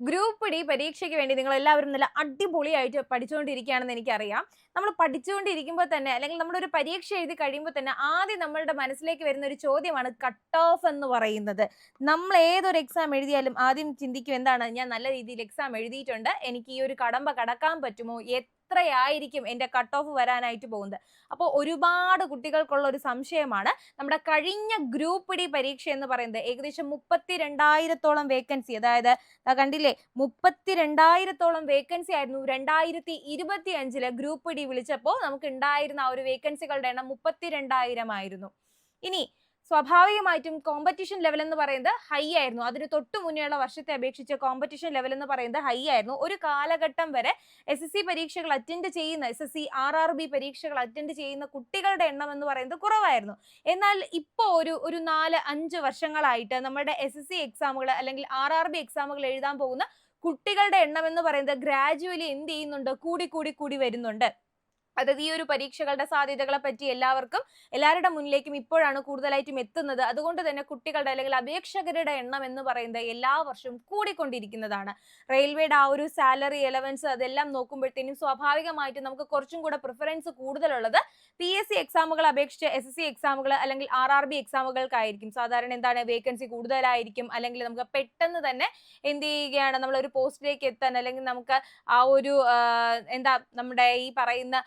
Group D പരീക്ഷയ്ക്ക് വേണ്ടി നിങ്ങൾ എല്ലാവരും നല്ല അടിപൊളിയായിട്ട് പഠിച്ചുകൊണ്ടിരിക്കുകയാണെന്ന് എനിക്കറിയാം. നമ്മൾ പഠിച്ചുകൊണ്ടിരിക്കുമ്പോൾ തന്നെ അല്ലെങ്കിൽ നമ്മളൊരു പരീക്ഷ എഴുതി കഴിയുമ്പോൾ തന്നെ ആദ്യം നമ്മളുടെ മനസ്സിലേക്ക് വരുന്ന ഒരു ചോദ്യമാണ് കട്ട് ഓഫ് എന്ന് പറയുന്നത്. നമ്മൾ ഏതൊരു എക്സാം എഴുതിയാലും ആദ്യം ചിന്തിക്കും എന്താണ്, ഞാൻ നല്ല രീതിയിൽ എക്സാം എഴുതിയിട്ടുണ്ട്, എനിക്ക് ഈ ഒരു കടമ്പ കടക്കാൻ പറ്റുമോ, എത്രയായിരിക്കും എൻ്റെ കട്ട് ഓഫ് വരാനായിട്ട് പോകുന്നത്. അപ്പോൾ ഒരുപാട് കുട്ടികൾക്കുള്ള ഒരു സംശയമാണ്. നമ്മുടെ കഴിഞ്ഞ ഗ്രൂപ്പ് ഡി പരീക്ഷ എന്ന് പറയുന്നത് ഏകദേശം 32,000-ഓളം വേക്കൻസി, അതായത് കണ്ടില്ലേ 32,000-ഓളം വേക്കൻസി ആയിരുന്നു 2025 ഗ്രൂപ്പ് ഡി വിളിച്ചപ്പോൾ നമുക്ക് ഉണ്ടായിരുന്ന ആ ഒരു വേക്കൻസികളുടെ എണ്ണം 32,000 ആയിരുന്നു. ഇനി സ്വാഭാവികമായിട്ടും കോമ്പറ്റീഷൻ ലെവൽ എന്ന് പറയുന്നത് ഹൈ ആയിരുന്നു. അതിന് തൊട്ട് മുന്നേയുള്ള വർഷത്തെ അപേക്ഷിച്ച് കോമ്പറ്റീഷൻ ലെവൽ എന്ന് പറയുന്നത് ഹൈ ആയിരുന്നു. ഒരു കാലഘട്ടം വരെ SSC പരീക്ഷകൾ അറ്റൻഡ് ചെയ്യുന്ന SSC RRB പരീക്ഷകൾ അറ്റൻഡ് ചെയ്യുന്ന കുട്ടികളുടെ എണ്ണം എന്ന് പറയുന്നത് കുറവായിരുന്നു. എന്നാൽ ഇപ്പോൾ ഒരു 4-5 വർഷങ്ങളായിട്ട് നമ്മുടെ SSC എക്സാമുകൾ അല്ലെങ്കിൽ RRB എക്സാമുകൾ എഴുതാൻ പോകുന്ന കുട്ടികളുടെ എണ്ണം എന്ന് പറയുന്നത് ഗ്രാജുവലി എന്ത് ചെയ്യുന്നുണ്ട്, കൂടി വരുന്നുണ്ട്. അതായത് ഈ ഒരു പരീക്ഷകളുടെ സാധ്യതകളെ പറ്റി എല്ലാവരുടെ മുന്നിലേക്കും ഇപ്പോഴാണ് കൂടുതലായിട്ടും എത്തുന്നത്. അതുകൊണ്ട് തന്നെ കുട്ടികളുടെ അല്ലെങ്കിൽ അപേക്ഷകരുടെ എണ്ണം എന്ന് പറയുന്നത് എല്ലാ വർഷവും കൂടിക്കൊണ്ടിരിക്കുന്നതാണ്. റെയിൽവേയുടെ ആ ഒരു സാലറി അലവൻസ് അതെല്ലാം നോക്കുമ്പോഴത്തേനും സ്വാഭാവികമായിട്ടും നമുക്ക് കുറച്ചും കൂടെ പ്രിഫറൻസ് കൂടുതലുള്ളത് PSC എക്സാമുകൾ അപേക്ഷിച്ച് SSC എക്സാമുകൾ അല്ലെങ്കിൽ RRB എക്സാമുകൾക്കായിരിക്കും. സാധാരണ എന്താണ്, വേക്കൻസി കൂടുതലായിരിക്കും, അല്ലെങ്കിൽ നമുക്ക് പെട്ടെന്ന് തന്നെ എന്ത് ചെയ്യുകയാണ്, നമ്മൾ ഒരു പോസ്റ്റിലേക്ക് എത്താൻ അല്ലെങ്കിൽ നമുക്ക് ആ ഒരു നമ്മുടെ ഈ പറയുന്ന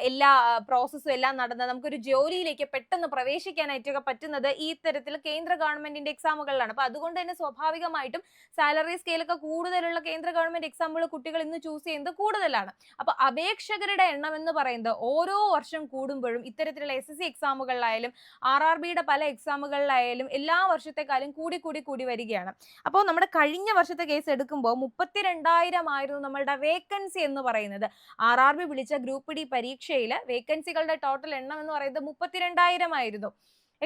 എല്ലാ പ്രോസസ്സും എല്ലാം നടന്ന് നമുക്കൊരു ജോലിയിലേക്ക് പെട്ടെന്ന് പ്രവേശിക്കാനായിട്ടൊക്കെ പറ്റുന്നത് ഈ തരത്തിൽ കേന്ദ്ര ഗവൺമെന്റിന്റെ എക്സാമുകളിലാണ്. അപ്പൊ അതുകൊണ്ട് തന്നെ സ്വാഭാവികമായിട്ടും സാലറി സ്കെയിലൊക്കെ കൂടുതലുള്ള കേന്ദ്ര ഗവൺമെന്റ് എക്സാമുകൾ കുട്ടികൾ ഇന്ന് ചൂസ് ചെയ്യുന്നത് കൂടുതലാണ്. അപ്പൊ അപേക്ഷകരുടെ എണ്ണം എന്ന് പറയുന്നത് ഓരോ വർഷം കൂടുമ്പോഴും ഇത്തരത്തിലുള്ള SSC എക്സാമുകളിലായാലും RRBയുടെ പല എക്സാമുകളിലായാലും എല്ലാ വർഷത്തെക്കാളും കൂടി വരികയാണ്. അപ്പോൾ നമ്മുടെ കഴിഞ്ഞ വർഷത്തെ കേസ് എടുക്കുമ്പോൾ 32,000 ആയിരുന്നു നമ്മളുടെ വേക്കൻസി എന്ന് പറയുന്നത്. RRB വിളിച്ച ഗ്രൂപ്പ് ഡി പരീക്ഷയിൽ വേക്കൻസികളുടെ ടോട്ടൽ എണ്ണം എന്ന് പറയുന്നത് 32,000 ആയിരുന്നു.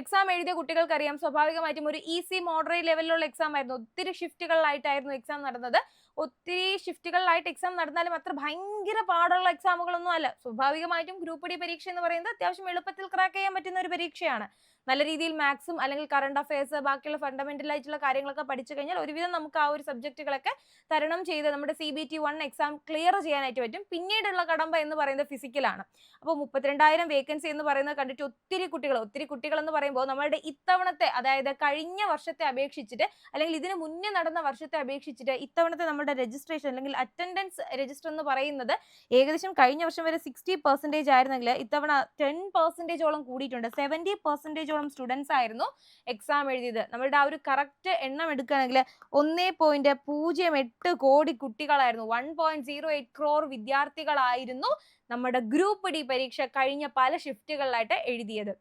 എക്സാം എഴുതിയ കുട്ടികൾക്കറിയാം, സ്വാഭാവികമായിട്ടും ഒരു ഈസി മോഡറേറ്റ് ലെവലിലുള്ള എക്സാം ആയിരുന്നു. ഒത്തിരി ഷിഫ്റ്റുകളിലായിട്ടായിരുന്നു എക്സാം നടന്നത്. ഒത്തിരി ഷിഫ്റ്റുകളിലായിട്ട് എക്സാം നടന്നാലും അത്ര ഭയങ്കര പാടുള്ള എക്സാമുകളൊന്നും അല്ല. സ്വാഭാവികമായിട്ടും ഗ്രൂപ്പ് ഡി പരീക്ഷ എന്ന് പറയുന്നത് അത്യാവശ്യം എളുപ്പത്തിൽ ക്രാക്ക് ചെയ്യാൻ പറ്റുന്ന ഒരു പരീക്ഷയാണ്. നല്ല രീതിയിൽ മാത്സും അല്ലെങ്കിൽ കറണ്ട് അഫയേഴ്സ് ബാക്കിയുള്ള ഫണ്ടമെന്റൽ ആയിട്ടുള്ള കാര്യങ്ങളൊക്കെ പഠിച്ചു കഴിഞ്ഞാൽ ഒരുവിധം നമുക്ക് ആ ഒരു സബ്ജക്റ്റുകളൊക്കെ തരണം ചെയ്ത് നമ്മുടെ CBT 1 എക്സാം ക്ലിയർ ചെയ്യാനായിട്ട് പറ്റും. പിന്നീടുള്ള കടമ്പ എന്ന് പറയുന്നത് ഫിസിക്കലാണ്. അപ്പോൾ 32,000 വേക്കൻസി എന്ന് പറയുന്നത് കണ്ടിട്ട് ഒത്തിരി കുട്ടികൾ എന്ന് പറയുമ്പോൾ നമ്മളുടെ ഇത്തവണത്തെ, അതായത് കഴിഞ്ഞ വർഷത്തെ അപേക്ഷിച്ചിട്ട് അല്ലെങ്കിൽ ഇതിന് മുന്നേ നടന്ന വർഷത്തെ അപേക്ഷിച്ചിട്ട് ഇത്തവണത്തെ നമ്മുടെ രജിസ്ട്രേഷൻ അല്ലെങ്കിൽ അറ്റൻഡൻസ് രജിസ്റ്റർ എന്ന് പറയുന്നത് ഏകദേശം കഴിഞ്ഞ വർഷം വരെ 60% ആയിരുന്നെങ്കിൽ ഇത്തവണ 10%ഓളം കൂടിയിട്ടുണ്ട്. 70% സ്റ്റുഡൻസ് ആയിരുന്നു എക്സാം എഴുതിയത്. നമ്മളുടെ ആ ഒരു കറക്റ്റ് എണ്ണം എടുക്കുകയാണെങ്കിൽ 1.08 കോടി കുട്ടികളായിരുന്നു, 1.08 ക്രോർ വിദ്യാർത്ഥികളായിരുന്നു നമ്മുടെ ഗ്രൂപ്പ് ഡി പരീക്ഷ കഴിഞ്ഞ പല ഷിഫ്റ്റുകളിലായിട്ട് എഴുതിയത്.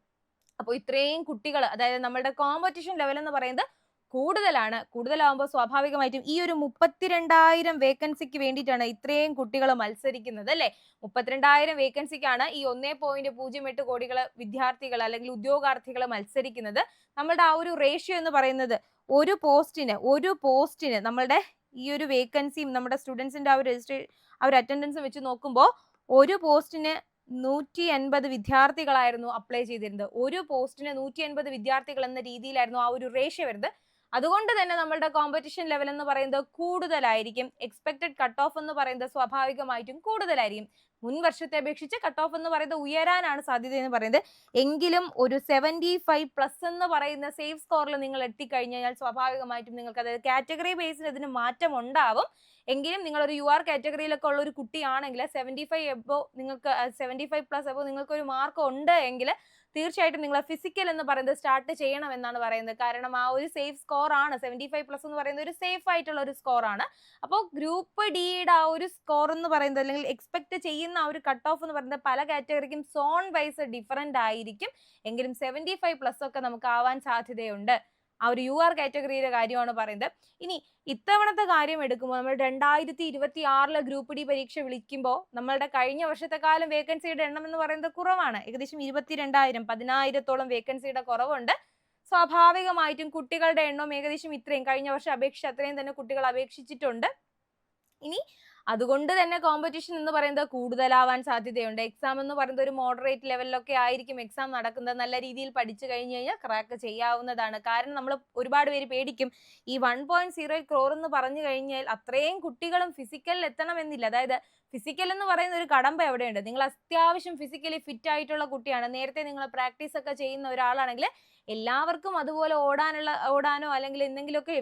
അപ്പോൾ ഇത്രയും കുട്ടികൾ, അതായത് നമ്മളുടെ കോമ്പറ്റീഷൻ ലെവൽ എന്ന് പറയുന്നത് കൂടുതലാവുമ്പോൾ സ്വാഭാവികമായിട്ടും ഈ ഒരു 32,000 വേക്കൻസിക്ക് വേണ്ടിയിട്ടാണ് ഇത്രയും കുട്ടികൾ മത്സരിക്കുന്നത് അല്ലെ. 32,000 വേക്കൻസിക്കാണ് ഈ 1.08 കോടി വിദ്യാർത്ഥികൾ അല്ലെങ്കിൽ ഉദ്യോഗാർത്ഥികൾ മത്സരിക്കുന്നത്. നമ്മളുടെ ആ ഒരു റേഷ്യോ എന്ന് പറയുന്നത് ഒരു പോസ്റ്റിന് നമ്മളുടെ ഈ ഒരു വേക്കൻസിയും നമ്മുടെ സ്റ്റുഡൻസിന്റെ ആ ഒരു അറ്റൻഡൻസ് വെച്ച് നോക്കുമ്പോൾ ഒരു പോസ്റ്റിന് 180 വിദ്യാർത്ഥികളായിരുന്നു അപ്ലൈ ചെയ്തിരുന്നത്. ഒരു പോസ്റ്റിന് 180 വിദ്യാർത്ഥികൾ എന്ന രീതിയിലായിരുന്നു ആ ഒരു റേഷ്യോ വരുന്നത്. അതുകൊണ്ട് തന്നെ നമ്മളുടെ കോമ്പറ്റീഷൻ ലെവൽ എന്ന് പറയുന്നത് കൂടുതലായിരിക്കും. എക്സ്പെക്ടഡ് കട്ട് ഓഫ് എന്ന് പറയുന്നത് സ്വാഭാവികമായിട്ടും കൂടുതലായിരിക്കും. മുൻ വർഷത്തെ അപേക്ഷിച്ച് കട്ട് ഓഫ് എന്ന് പറയുന്നത് ഉയരാനാണ് സാധ്യത എന്ന് പറയുന്നത്. എങ്കിലും ഒരു 75+ എന്ന് പറയുന്ന സേഫ് സ്കോറിൽ നിങ്ങൾ എത്തിക്കഴിഞ്ഞാൽ സ്വാഭാവികമായിട്ടും നിങ്ങൾക്ക്, അതായത് കാറ്റഗറി ബേസിൽ ഇതിന് മാറ്റം ഉണ്ടാവും. എങ്കിലും നിങ്ങൾ ഒരു UR കാറ്റഗറിയിലൊക്കെ ഉള്ള ഒരു കുട്ടിയാണെങ്കിൽ 75+ എബോ നിങ്ങൾക്ക് ഒരു മാർക്ക് ഉണ്ട് എങ്കിൽ തീർച്ചയായിട്ടും നിങ്ങൾ ഫിസിക്കൽ എന്ന് പറയുന്നത് സ്റ്റാർട്ട് ചെയ്യണം എന്നാണ് പറയുന്നത്. കാരണം ആ ഒരു സേഫ് സ്കോർ ആണ് 75+ എന്ന് പറയുന്നത്, ഒരു സേഫ് ആയിട്ടുള്ള ഒരു സ്കോർ ആണ്. അപ്പോൾ ഗ്രൂപ്പ് ഡിയുടെ ആ ഒരു സ്കോർ എന്ന് പറയുന്നത് അല്ലെങ്കിൽ എക്സ്പെക്ട് ചെയ്യുന്ന ആ ഒരു കട്ട് ഓഫ് എന്ന് പറയുന്നത് പല കാറ്റഗറിക്കും സോൺ വൈസ് ഡിഫറൻറ്റ് ആയിരിക്കും. എങ്കിലും 75+ ഒക്കെ നമുക്ക് ആവാൻ സാധ്യതയുണ്ട്. ആ ഒരു UR കാറ്റഗറിയുടെ കാര്യമാണ് പറയുന്നത്. ഇനി ഇത്തവണത്തെ കാര്യം എടുക്കുമ്പോൾ നമ്മൾ 2026 ഗ്രൂപ്പ് ഡി പരീക്ഷ വിളിക്കുമ്പോൾ നമ്മളുടെ കഴിഞ്ഞ വർഷത്തെക്കാലം വേക്കൻസിയുടെ എണ്ണം എന്ന് പറയുന്നത് കുറവാണ്. ഏകദേശം 22,000, 10,000-ഓളം വേക്കൻസിയുടെ കുറവുണ്ട്. സ്വാഭാവികമായിട്ടും കുട്ടികളുടെ എണ്ണം ഏകദേശം ഇത്രയും കഴിഞ്ഞ വർഷം അപേക്ഷിച്ച് അത്രയും തന്നെ കുട്ടികൾ അപേക്ഷിച്ചിട്ടുണ്ട്. ഇനി അതുകൊണ്ട് തന്നെ കോമ്പറ്റീഷൻ എന്ന് പറയുന്നത് കൂടുതലാവാൻ സാധ്യതയുണ്ട്. എക്സാം എന്ന് പറയുന്നത് ഒരു മോഡറേറ്റ് ലെവലിലൊക്കെ ആയിരിക്കും എക്സാം നടക്കുന്നത്. നല്ല രീതിയിൽ പഠിച്ചു കഴിഞ്ഞു കഴിഞ്ഞാൽ ക്രാക്ക് ചെയ്യാവുന്നതാണ്. കാരണം നമ്മൾ ഒരുപാട് പേര് പേടിക്കും. ഈ 1.0 crore എന്ന് പറഞ്ഞു കഴിഞ്ഞാൽ അത്രയും കുട്ടികളും ഫിസിക്കലിൽ എത്തണമെന്നില്ല. അതായത് ഫിസിക്കൽ എന്ന് പറയുന്ന ഒരു കടമ്പ എവിടെയുണ്ട്. നിങ്ങൾ അത്യാവശ്യം ഫിസിക്കലി ഫിറ്റ് ആയിട്ടുള്ള കുട്ടിയാണ്, നേരത്തെ നിങ്ങൾ പ്രാക്ടീസ് ഒക്കെ ചെയ്യുന്ന ഒരാളാണെങ്കിൽ എല്ലാവർക്കും അതുപോലെ ഓടാനോ അല്ലെങ്കിൽ എന്തെങ്കിലുമൊക്കെ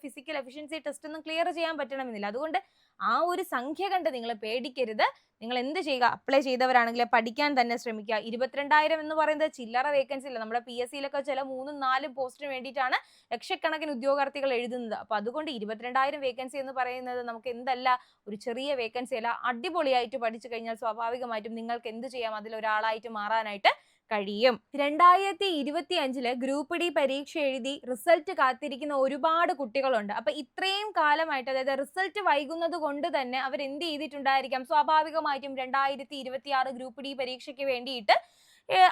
ഫിസിക്കൽ എഫിഷ്യൻസി ടെസ്റ്റ് ഒന്നും ക്ലിയർ ചെയ്യാൻ പറ്റണമെന്നില്ല. അതുകൊണ്ട് ആ ഒരു സംഖ്യ കണ്ട് നിങ്ങൾ പേടിക്കരുത്. നിങ്ങൾ എന്ത് ചെയ്യുക, അപ്ലൈ ചെയ്തവരാണെങ്കിൽ പഠിക്കാൻ തന്നെ ശ്രമിക്കുക. 22,000 എന്ന് പറയുന്നത് ചില്ലറ വേക്കൻസി അല്ല. നമ്മുടെ PSCയിലൊക്കെ ചില 3ഉം 4ഉം പോസ്റ്റിന് വേണ്ടിയിട്ടാണ് ലക്ഷക്കണക്കിന് ഉദ്യോഗാർത്ഥികൾ എഴുതുന്നത്. അപ്പൊ അതുകൊണ്ട് 22,000 വേക്കൻസി എന്ന് പറയുന്നത് നമുക്ക് എന്തല്ല, ഒരു ചെറിയ വേക്കൻസി അല്ല. അടിപൊളിയായിട്ട് പഠിച്ചു കഴിഞ്ഞാൽ സ്വാഭാവികമായിട്ടും നിങ്ങൾക്ക് എന്ത് ചെയ്യാം, അതിലൊരാളായിട്ട് മാറാനായിട്ട് കഴിയും. 2025 ഗ്രൂപ്പ് ഡി പരീക്ഷ എഴുതി റിസൾട്ട് കാത്തിരിക്കുന്ന ഒരുപാട് കുട്ടികളുണ്ട്. അപ്പൊ ഇത്രയും കാലമായിട്ട്, അതായത് റിസൾട്ട് വൈകുന്നത് കൊണ്ട് തന്നെ അവർ എന്ത് ചെയ്തിട്ടുണ്ടായിരിക്കാം, സ്വാഭാവികമായിട്ടും 2026 ഗ്രൂപ്പ് ഡി പരീക്ഷയ്ക്ക് വേണ്ടിയിട്ട്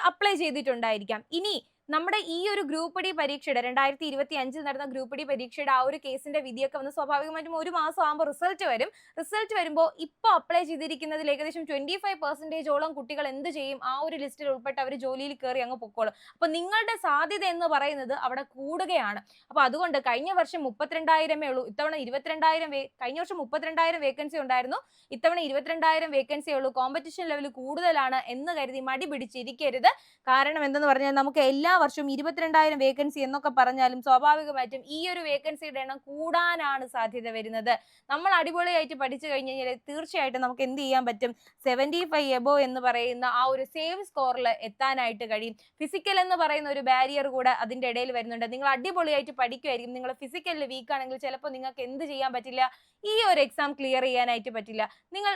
അപ്ലൈ ചെയ്തിട്ടുണ്ടായിരിക്കാം. ഇനി നമ്മുടെ ഈ ഒരു ഗ്രൂപ്പ് ഡി പരീക്ഷയുടെ 2025 നടന്ന ഗ്രൂപ്പ് ഡി പരീക്ഷയുടെ ആ ഒരു കേസിന്റെ വിധിയൊക്കെ വന്ന് സ്വാഭാവികമായിട്ടും ഒരു മാസം ആകുമ്പോൾ റിസൾട്ട് വരും. റിസൾട്ട് വരുമ്പോൾ ഇപ്പൊ അപ്ലൈ ചെയ്തിരിക്കുന്നതിൽ ഏകദേശം 25% കുട്ടികൾ എന്ത് ചെയ്യും, ആ ഒരു ലിസ്റ്റിൽ ഉൾപ്പെട്ട് അവർ ജോലിയിൽ കയറി അങ്ങ് പൊക്കോളും. അപ്പൊ നിങ്ങളുടെ സാധ്യത എന്ന് പറയുന്നത് അവിടെ കൂടുകയാണ്. അപ്പൊ അതുകൊണ്ട് കഴിഞ്ഞ വർഷം 32,000 ഉള്ളൂ, ഇത്തവണ 22,000. കഴിഞ്ഞ വർഷം 32,000 വേക്കൻസി ഉണ്ടായിരുന്നു, ഇത്തവണ 22,000 വേക്കൻസി ഉള്ളൂ. കോമ്പറ്റീഷൻ ലെവൽ കൂടുതലാണ് എന്ന് കരുതി മടി പിടിച്ചിരിക്കരുത്. കാരണം എന്തെന്ന് പറഞ്ഞാൽ നമുക്ക് എല്ലാ വർഷവും 22,000 വേക്കൻസി എന്നൊക്കെ പറഞ്ഞാലും സ്വാഭാവികമായിട്ടും ഈ ഒരു വേക്കൻസിയുടെ എണ്ണം കൂടാനാണ് സാധ്യത വരുന്നത്. നമ്മൾ അടിപൊളിയായിട്ട് പഠിച്ചു കഴിഞ്ഞ് കഴിഞ്ഞാൽ തീർച്ചയായിട്ടും നമുക്ക് എന്ത് ചെയ്യാൻ പറ്റും, 75 എബോ എന്ന് പറയുന്ന ആ ഒരു സേവ് സ്കോറിൽ എത്താനായിട്ട് കഴിയും. ഫിസിക്കൽ എന്ന് പറയുന്ന ഒരു ബാരിയർ കൂടെ അതിന്റെ ഇടയിൽ വരുന്നുണ്ട്. നിങ്ങൾ അടിപൊളിയായിട്ട് പഠിക്കുമായിരിക്കും, നിങ്ങൾ ഫിസിക്കലിൽ വീക്ക് ആണെങ്കിൽ ചിലപ്പോൾ നിങ്ങൾക്ക് എന്ത് ചെയ്യാൻ പറ്റില്ല, ഈ ഒരു എക്സാം ക്ലിയർ ചെയ്യാനായിട്ട് പറ്റില്ല. നിങ്ങൾ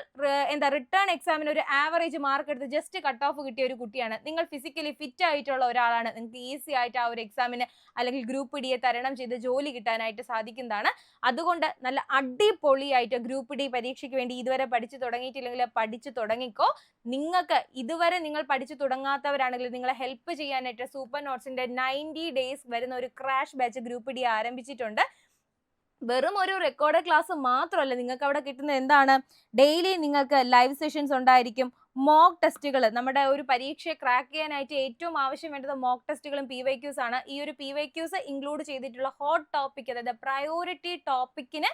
റിട്ടേൺ എക്സാമിന് ഒരു ആവറേജ് മാർക്ക് എടുത്ത് ജസ്റ്റ് കട്ട് ഓഫ് കിട്ടിയ ഒരു കുട്ടിയാണ്, നിങ്ങൾ ഫിസിക്കലി ഫിറ്റ് ആയിട്ടുള്ള ഒരാളാണ്, നിങ്ങൾക്ക് ഈസി ആയിട്ട് ആ ഒരു എക്സാമിന് അല്ലെങ്കിൽ ഗ്രൂപ്പ് ഡിയെ തരണം ചെയ്ത് ജോലി കിട്ടാനായിട്ട് സാധിക്കുന്നതാണ്. അതുകൊണ്ട് നല്ല അടിപൊളിയായിട്ട് ഗ്രൂപ്പ് ഡി പരീക്ഷയ്ക്ക് വേണ്ടി ഇതുവരെ പഠിച്ചു തുടങ്ങിയിട്ടില്ലെങ്കിൽ പഠിച്ചു തുടങ്ങിക്കോ. നിങ്ങൾക്ക് ഇതുവരെ നിങ്ങൾ പഠിച്ചു തുടങ്ങാത്തവരാണെങ്കിൽ നിങ്ങളെ ഹെൽപ്പ് ചെയ്യാനായിട്ട് സൂപ്പർ നോട്ട്സിന്റെ 90 days വരുന്ന ഒരു ക്രാഷ് ബാച്ച് ഗ്രൂപ്പ് ഡി ആരംഭിച്ചിട്ടുണ്ട്. വെറും ഒരു റെക്കോർഡ് ക്ലാസ് മാത്രമല്ല നിങ്ങൾക്ക് അവിടെ കിട്ടുന്നത്, എന്താണ്, ഡെയിലി നിങ്ങൾക്ക് ലൈവ് സെഷൻസ് ഉണ്ടായിരിക്കും, മോക്ക് ടെസ്റ്റുകൾ. നമ്മുടെ ഒരു പരീക്ഷയെ ക്രാക്ക് ചെയ്യാനായിട്ട് ഏറ്റവും ആവശ്യം വേണ്ടത് മോക്ക് ടെസ്റ്റുകളും PYQs ആണ്. ഈ ഒരു PYQs ഇൻക്ലൂഡ് ചെയ്തിട്ടുള്ള ഹോട്ട് ടോപ്പിക്, അതായത് പ്രയോറിറ്റി ടോപ്പിക്കിന്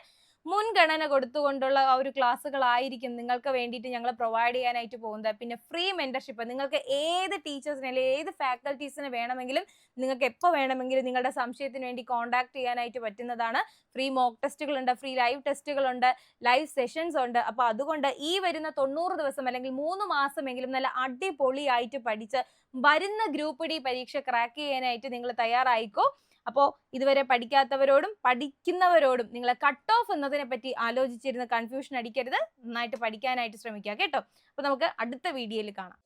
മുൻഗണന കൊടുത്തുകൊണ്ടുള്ള ആ ഒരു ക്ലാസ്സുകളായിരിക്കും നിങ്ങൾക്ക് വേണ്ടിയിട്ട് ഞങ്ങൾ പ്രൊവൈഡ് ചെയ്യാനായിട്ട് പോകുന്നത്. പിന്നെ ഫ്രീ മെന്റർഷിപ്പ്, നിങ്ങൾക്ക് ഏത് ടീച്ചേഴ്സിനെ അല്ലെങ്കിൽ ഏത് ഫാക്കൽറ്റീസിനെ വേണമെങ്കിലും നിങ്ങൾക്ക് എപ്പോൾ വേണമെങ്കിലും നിങ്ങളുടെ സംശയത്തിന് വേണ്ടി കോൺടാക്ട് ചെയ്യാനായിട്ട് പറ്റുന്നതാണ്. ഫ്രീ മോക്ക് ടെസ്റ്റുകളുണ്ട്, ഫ്രീ ലൈവ് ടെസ്റ്റുകളുണ്ട്, ലൈവ് സെഷൻസ് ഉണ്ട്. അപ്പോൾ അതുകൊണ്ട് ഈ വരുന്ന 90 ദിവസം അല്ലെങ്കിൽ 3 മാസമെങ്കിലും നല്ല അടിപൊളിയായിട്ട് പഠിച്ച് വരുന്ന ഗ്രൂപ്പ് ഡി പരീക്ഷ ക്രാക്ക് ചെയ്യാനായിട്ട് നിങ്ങൾ തയ്യാറായിക്കോ. അപ്പോൾ ഇതുവരെ പഠിക്കാത്തവരോടും പഠിക്കുന്നവരോടും നിങ്ങൾ കട്ട് ഓഫ് എന്നതിനെ പറ്റി ആലോചിച്ചിരുന്ന കൺഫ്യൂഷൻ അടിക്കരുത്, നന്നായിട്ട് പഠിക്കാനായിട്ട് ശ്രമിക്കുക കേട്ടോ. അപ്പോൾ നമുക്ക് അടുത്ത വീഡിയോയിൽ കാണാം.